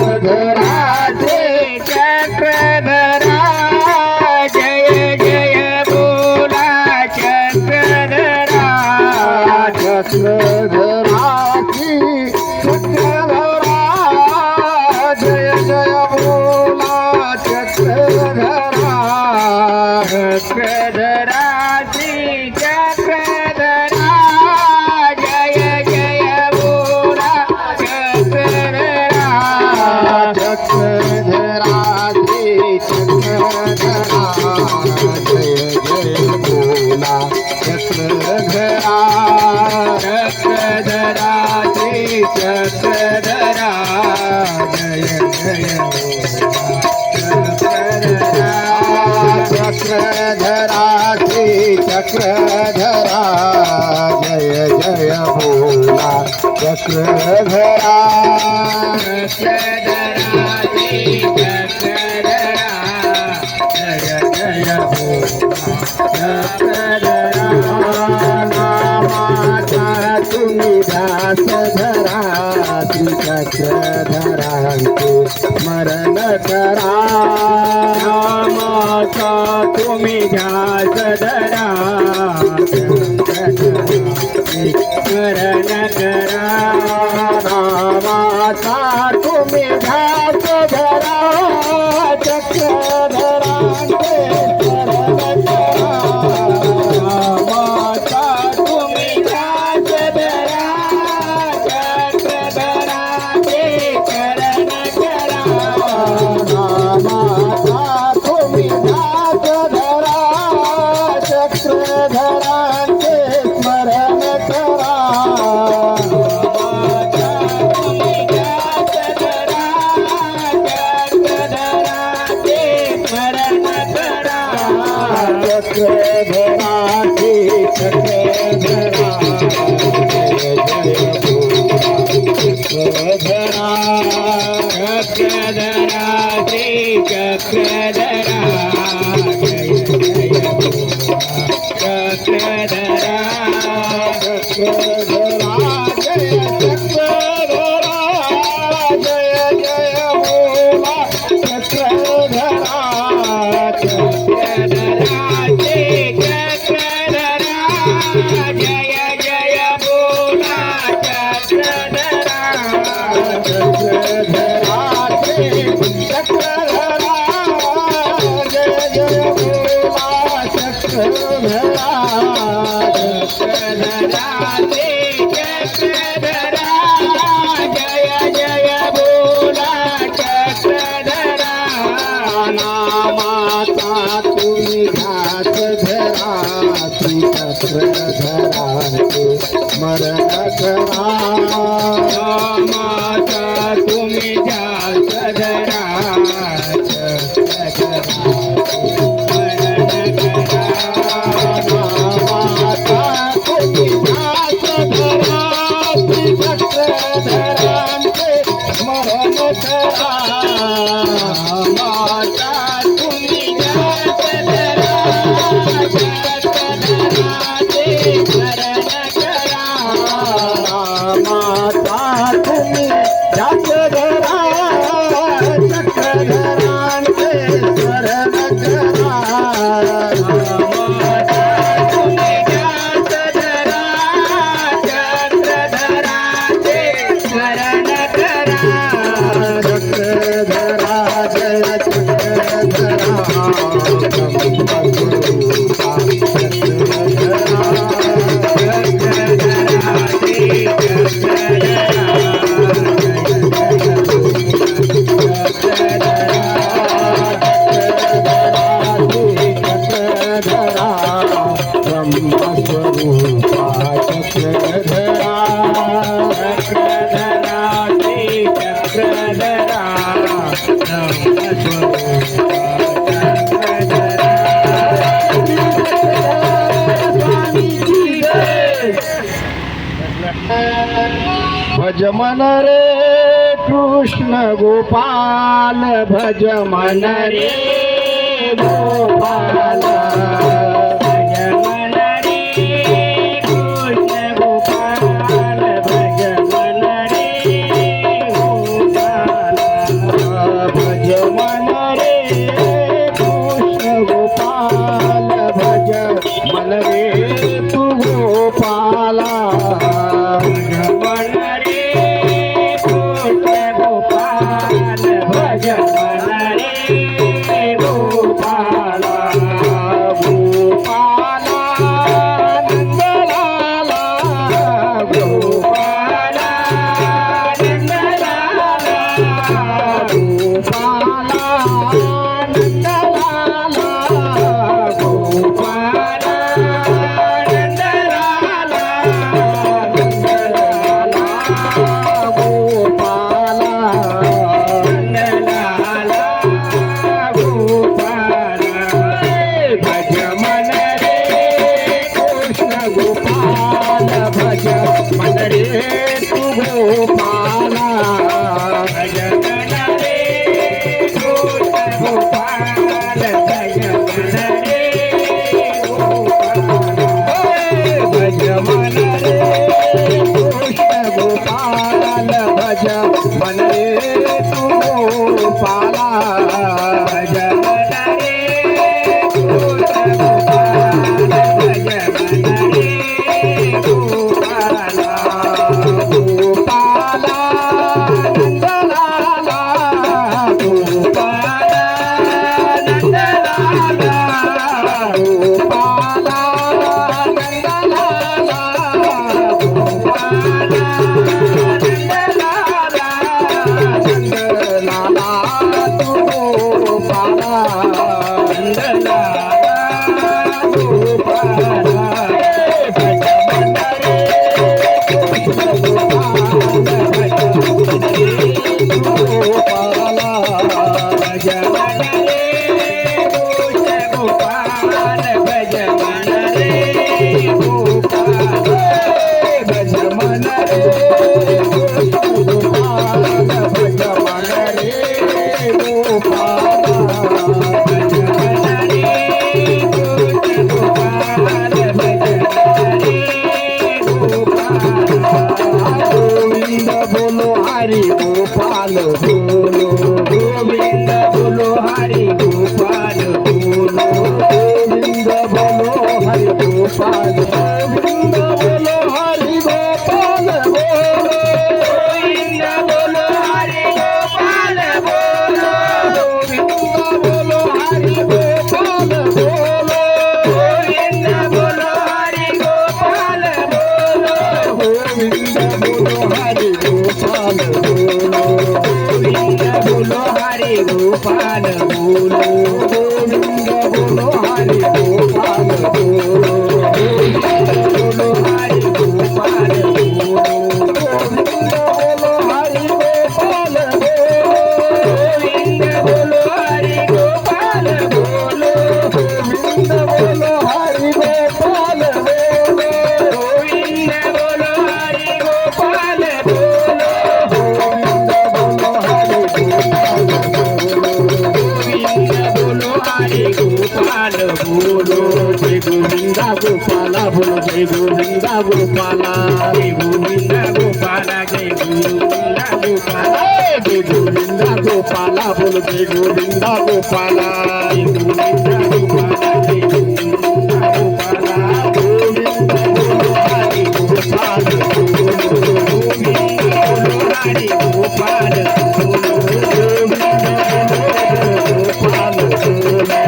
चक्रधराचे चक्रधरा जय जय बोला चक्रधरा चक्रधराची चक्रधरा जय जय बोला चक्रधरा चक्रधराची चक्रधरा जय जय बोला चक्रधरा चक्रधराची चक्रधरा जय जय बोला चक्रधरा चक्रधराची चक्रधरा जय जय बोला चक्रधराची चक्रधरा जय जय बोला चक्रधरा चक्रधराची चक्रधरा जय जय बोला चक्रधरा नामाचा तुम्ही दास धरा चक्रधरांचे स्मरण करा नामाचा तुम्ही ध्यास धरा स्मरण करा नामाचा तुम्ही ध्यास धरा चक्रधरांचे स्मरण करा नामाचा तुम्ही ध्यास धरा चक्रधरांचे स्मरण करा नामाचा तुम्ही ध्यास धरा चक्रधरांचे स्मरण करा चक्रधराची चक्रधरा जय जय चक्रधरा चक्रधराची चक्रधरा जय जय चक्रधरा चक्रधरा जय चक्रधरा जय जय बोला चक्रधरा चक्रधराची चक्रधरा जय जय बोला चक्रधरा चक्रधराची चक्रधरा जय जय बोला चक्रधरा चक्रधराची चक्रधरा जय जय बोला चक्रधरा नामाचा तुम्ही ध्यास धरा चक्रधरांचे स्मरण करा नामाचा तुम्ही ध्यास धरा चक्रधरांचे स्मरण करा नामाचा तुम्ही ध्यास धरा चक्रधरांचे स्मरण करा नामाचा तुम्ही ध्यास धरा चक्रधरांचे स्मरण करा नामाचा तुम्ही ध्यास धरा चक्रधरांचे स्मरण करा नामाचा तुम्ही ध्यास धरा चक्रधरांचे स्मरण करा चक्रधरा जय चक्रधरा ब्रह्मस्वरूपा चक्रधरा चक्रधराची चक्रधरा भज मन रे कृष्ण गोपाल भज मन रे गोपाल भज मन रे कृष्ण गोपाल भज मन रे भज मन रे तू गोपाला भज मन रे भज मन रे गोपाला गोपाला नंदलाला गोपाला नंदलाला गोपाला नंदलाला गोपाला नंदलाला नंदलाला तू गोपाला नंदलाला गोपाला भज मन रे गोपाला भज मन रे गोपाल भज मन रे गोपाल भज मन रे गोपाल भज मन रे गोपाल भज मन रे गोपाल भज मन रे गोपाल गोविंद बोलो हरि गोपाल बोलो गोविंद बोलो हरि गोपाल बोलो गोविंद बोलो हरि गोपाल गोविंद बोलो हरि गोपाल बोलो गोविंद बोलो हरि गोपाल बोलो गोविंद बोलो हरि गोपाल बोलो गोविंद बोलो हरि गोपाल बोलो गोविंद बोलो हरि गोपाल बोलो गोविंद बोलो हरि गोपाल बोलो गोविंद बोलो हरि गोपाल बोलो गोविंद बोलो हरि गोपाल बोलो गोविंद बोलो हरि गोपाल बोलो गोविंद बोलो हरि गोपाल बोलो गोविंद बोलो हरि गोपाल बोलो गोविंद बोलो हरि गोपाल बोलो गोविंद बोलो हरि गोपाल बोलो जय गोविंदा गोपाला बोलो जय गोविंदा गोपाला जय गोविंदा गोपाला जय गोविंदा गोपाला जय गोविंदा गोपाला बोलो जय गोविंदा गोपाला जय गोविंदा गोपाला जय गोविंदा गोपाला गोविंद बोलो हरि गोपाल बोलो गोविंद बोलो हरि गोपाल बोलो गोविंद बोलो गोपाल बोलो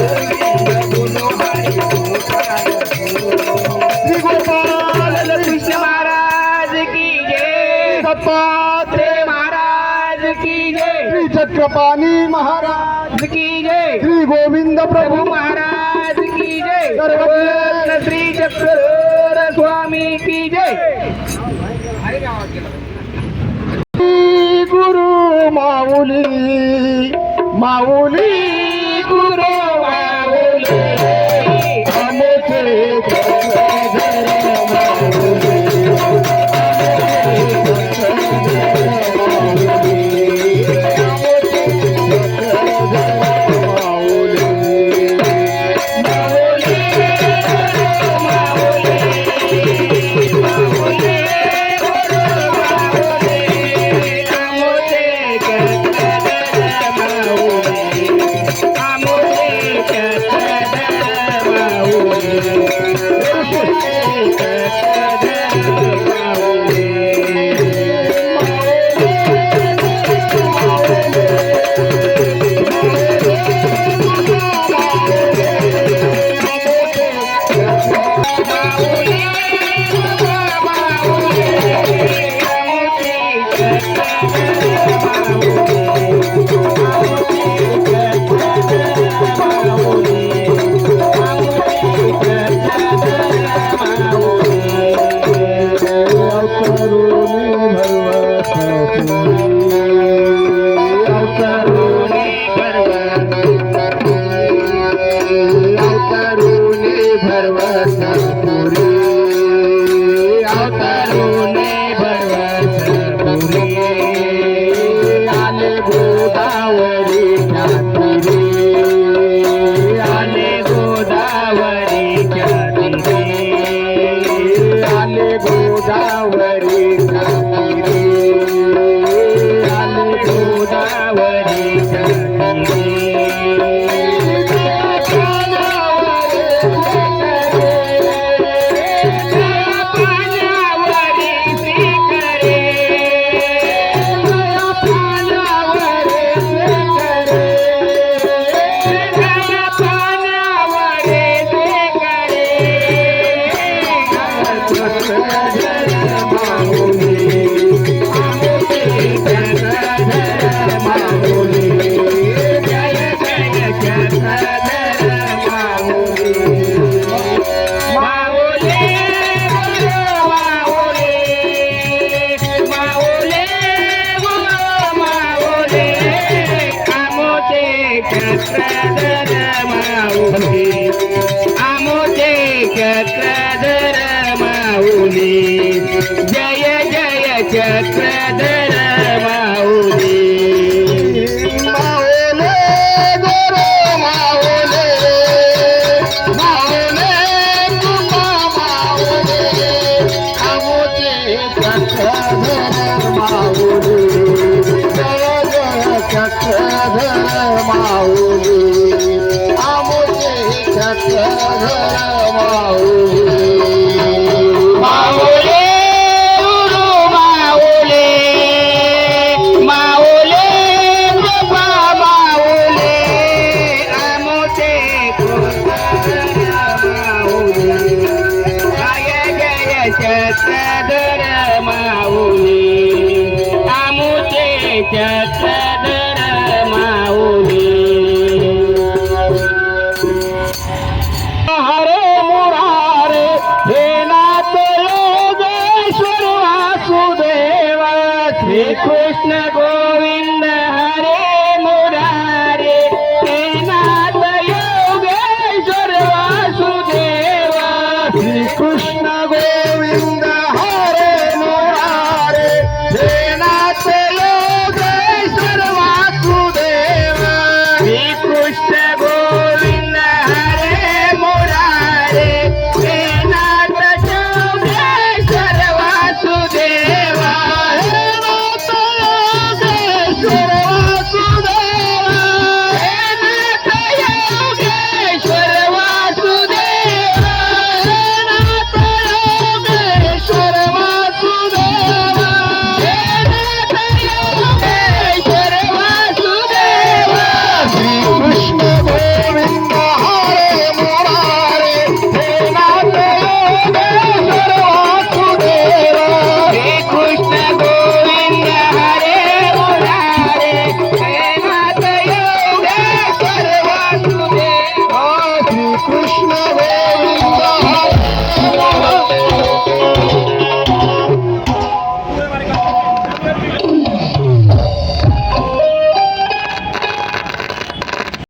गोविंद बोलो हरि गोपाल बोलो श्री गोपाल कृष्ण महाराज की जय दत्तात्रेय महाराज की जय श्री चक्रपाणी महाराज की जय श्री गोविंद प्रभु महाराज की जय सर्वज्ञ श्री चक्रधर स्वामी की जय गुरु माऊली माऊली गुरु माऊली अमोठे चक्रधर माऊली गोदावरी चक्रधर माऊली माऊले गुरु माऊले माऊले तुका माऊले आमचे चक्रधर माऊली जय जय चक्रधर माऊली आमचे चक्रधर माऊली माऊले गुरु माऊले माऊले बाबा माऊले आमचे चक्रधर माऊली जय जय चक्रधर माऊली आमचे चक्रधर माऊली हरे मुरारे हे नाथ योगेश्वर वासुदेव श्री कृष्ण गोविंद हरे मुरारे